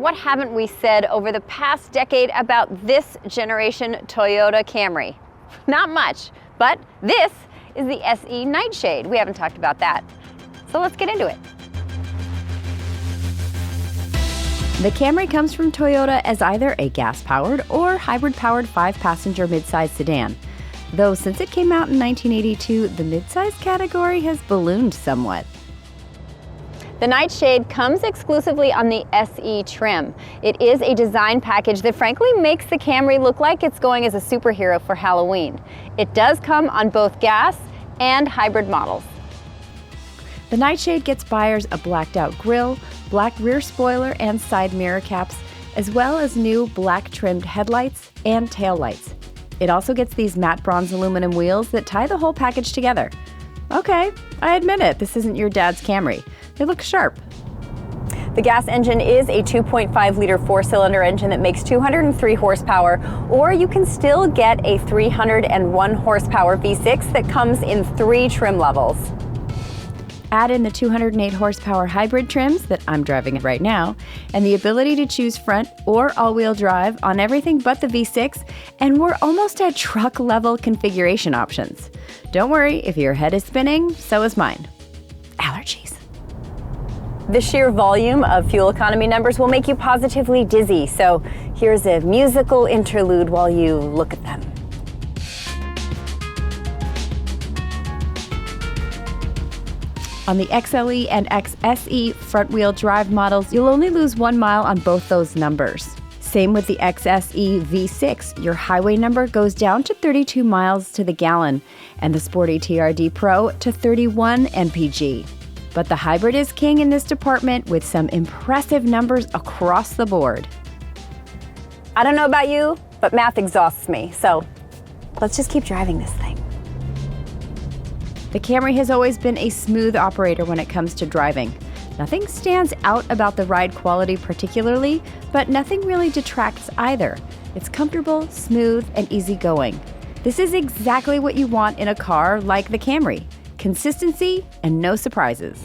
what haven't we said over the past decade about this generation Toyota Camry? Not much, but this is the SE Nightshade. We haven't talked about that. So let's get into it. The Camry comes from Toyota as either a gas-powered or hybrid-powered 5-passenger midsize sedan. Though since it came out in 1982, the midsize category has ballooned somewhat. The Nightshade comes exclusively on the SE trim. It is a design package that frankly makes the Camry look like it's going as a superhero for Halloween. It does come on both gas and hybrid models. The Nightshade gets buyers a blacked-out grille, black rear spoiler and side mirror caps, as well as new black-trimmed headlights and taillights. It also gets these matte bronze aluminum wheels that tie the whole package together. Okay, I admit it, this isn't your dad's Camry. They look sharp. The gas engine is a 2.5-liter 4-cylinder engine that makes 203 horsepower, or you can still get a 301 horsepower V6 that comes in 3 trim levels. Add in the 208 horsepower hybrid trims that I'm driving right now, and the ability to choose front or all-wheel drive on everything but the V6, and we're almost at truck-level configuration options. Don't worry, if your head is spinning, so is mine. Allergies. The sheer volume of fuel economy numbers will make you positively dizzy, so here's a musical interlude while you look at them. On the XLE and XSE front-wheel drive models, you'll only lose 1 mile on both those numbers. Same with the XSE V6. Your highway number goes down to 32 miles to the gallon, and the Sporty TRD Pro to 31 mpg. But the hybrid is king in this department with some impressive numbers across the board. I don't know about you, but math exhausts me, so let's just keep driving this thing. The Camry has always been a smooth operator when it comes to driving. Nothing stands out about the ride quality particularly, but nothing really detracts either. It's comfortable, smooth, and easygoing. This is exactly what you want in a car like the Camry. Consistency and no surprises.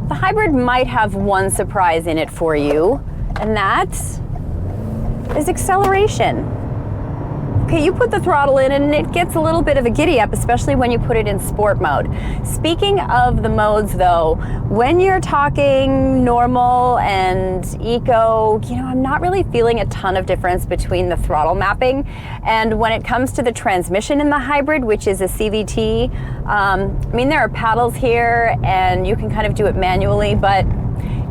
The hybrid might have one surprise in it for you, and that is acceleration. Okay, you put the throttle in and it gets a little bit of a giddy up, especially when you put it in sport mode. Speaking of the modes though, when you're talking normal and eco, I'm not really feeling a ton of difference between the throttle mapping. And when it comes to the transmission in the hybrid, which is a CVT, there are paddles here and you can kind of do it manually, but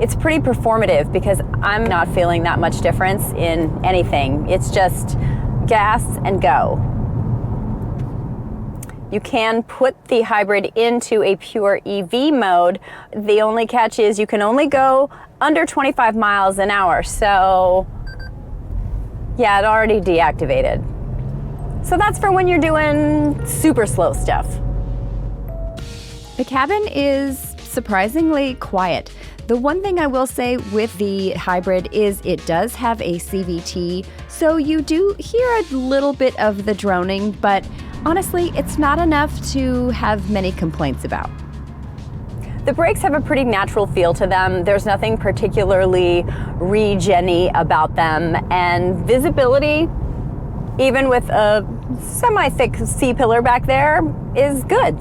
it's pretty performative because I'm not feeling that much difference in anything. It's just gas and go. You can put the hybrid into a pure EV mode. The only catch is you can only go under 25 miles an hour. So yeah, it already deactivated. So that's for when you're doing super slow stuff. The cabin is surprisingly quiet. The one thing I will say with the hybrid is it does have a CVT, so you do hear a little bit of the droning, but honestly, it's not enough to have many complaints about. The brakes have a pretty natural feel to them. There's nothing particularly regen-y about them, and visibility, even with a semi-thick C-pillar back there, is good.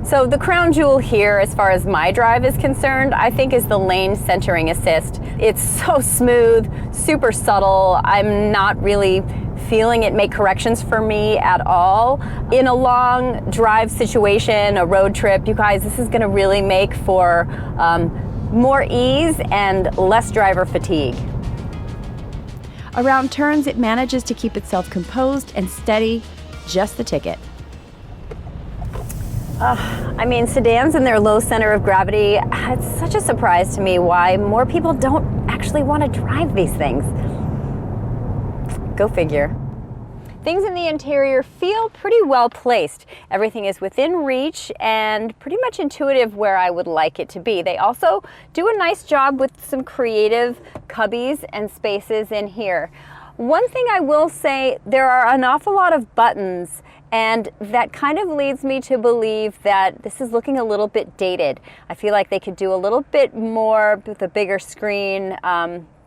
So the crown jewel here, as far as my drive is concerned, I think is the lane centering assist. It's so smooth, super subtle. I'm not really feeling it make corrections for me at all. In a long drive situation, a road trip, you guys, this is gonna really make for more ease and less driver fatigue. Around turns, it manages to keep itself composed and steady, just the ticket. Sedans and their low center of gravity, it's such a surprise to me why more people don't actually want to drive these things. Go figure. Things in the interior feel pretty well placed. Everything is within reach and pretty much intuitive where I would like it to be. They also do a nice job with some creative cubbies and spaces in here. One thing I will say, there are an awful lot of buttons, And that kind of leads me to believe that this is looking a little bit dated. I feel like they could do a little bit more with a bigger screen,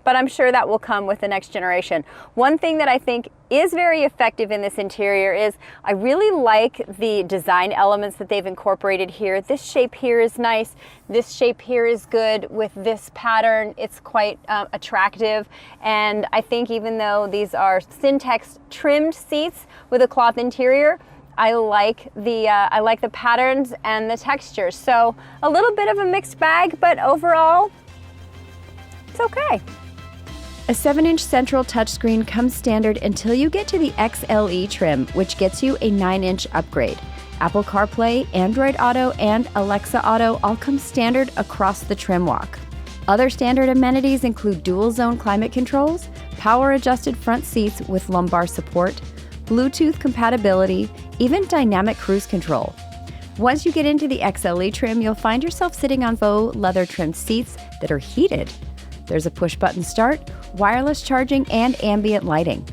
but I'm sure that will come with the next generation. One thing that I think is very effective in this interior is I really like the design elements that they've incorporated here. This shape here is nice. This shape here is good. With this pattern, it's quite attractive. And I think even though these are Syntex trimmed seats with a cloth interior, I like the patterns and the textures. So a little bit of a mixed bag, but overall, it's okay. A 7-inch central touchscreen comes standard until you get to the XLE trim, which gets you a 9-inch upgrade. Apple CarPlay, Android Auto, and Alexa Auto all come standard across the trim walk. Other standard amenities include dual-zone climate controls, power-adjusted front seats with lumbar support, Bluetooth compatibility, even dynamic cruise control. Once you get into the XLE trim, you'll find yourself sitting on faux leather-trimmed seats that are heated. There's a push-button start, wireless charging, and ambient lighting.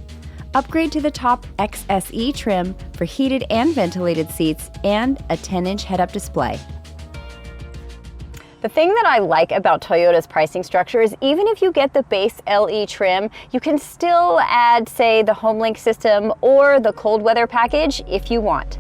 Upgrade to the top XSE trim for heated and ventilated seats and a 10-inch head-up display. The thing that I like about Toyota's pricing structure is even if you get the base LE trim, you can still add, say, the HomeLink system or the cold weather package if you want.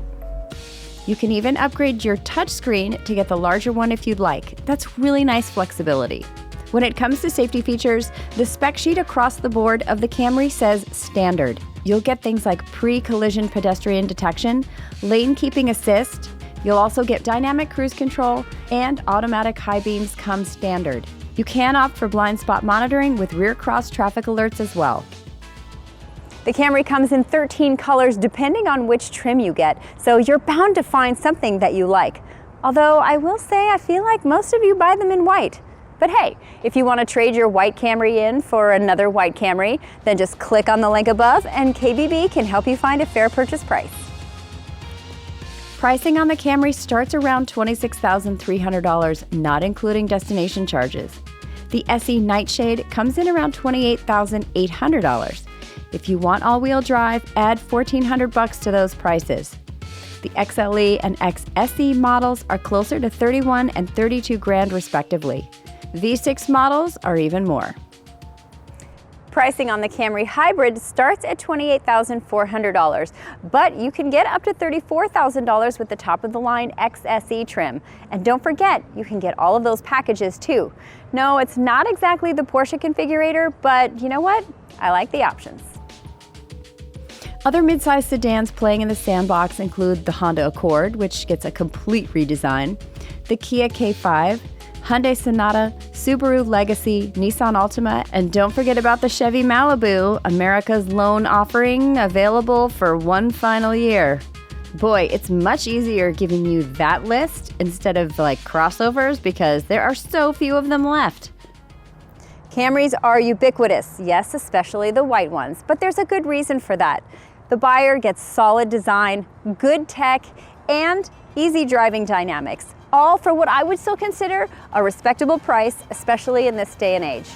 You can even upgrade your touchscreen to get the larger one if you'd like. That's really nice flexibility. When it comes to safety features, the spec sheet across the board of the Camry says standard. You'll get things like pre-collision pedestrian detection, lane keeping assist. You'll also get dynamic cruise control, and automatic high beams come standard. You can opt for blind spot monitoring with rear cross traffic alerts as well. The Camry comes in 13 colors depending on which trim you get, so you're bound to find something that you like. Although I will say I feel like most of you buy them in white. But hey, if you want to trade your white Camry in for another white Camry, then just click on the link above and KBB can help you find a fair purchase price. Pricing on the Camry starts around $26,300, not including destination charges. The SE Nightshade comes in around $28,800. If you want all-wheel drive, add $1,400 to those prices. The XLE and XSE models are closer to $31,000 and $32,000 respectively. V6 models are even more. Pricing on the Camry Hybrid starts at $28,400, but you can get up to $34,000 with the top-of-the-line XSE trim. And don't forget, you can get all of those packages too. No, it's not exactly the Porsche configurator, but you know what? I like the options. Other midsize sedans playing in the sandbox include the Honda Accord, which gets a complete redesign, the Kia K5, Hyundai Sonata, Subaru Legacy, Nissan Altima, and don't forget about the Chevy Malibu, America's lone offering, available for one final year. Boy, it's much easier giving you that list instead of like crossovers because there are so few of them left. Camrys are ubiquitous, yes, especially the white ones, but there's a good reason for that. The buyer gets solid design, good tech, and easy driving dynamics, all for what I would still consider a respectable price, especially in this day and age.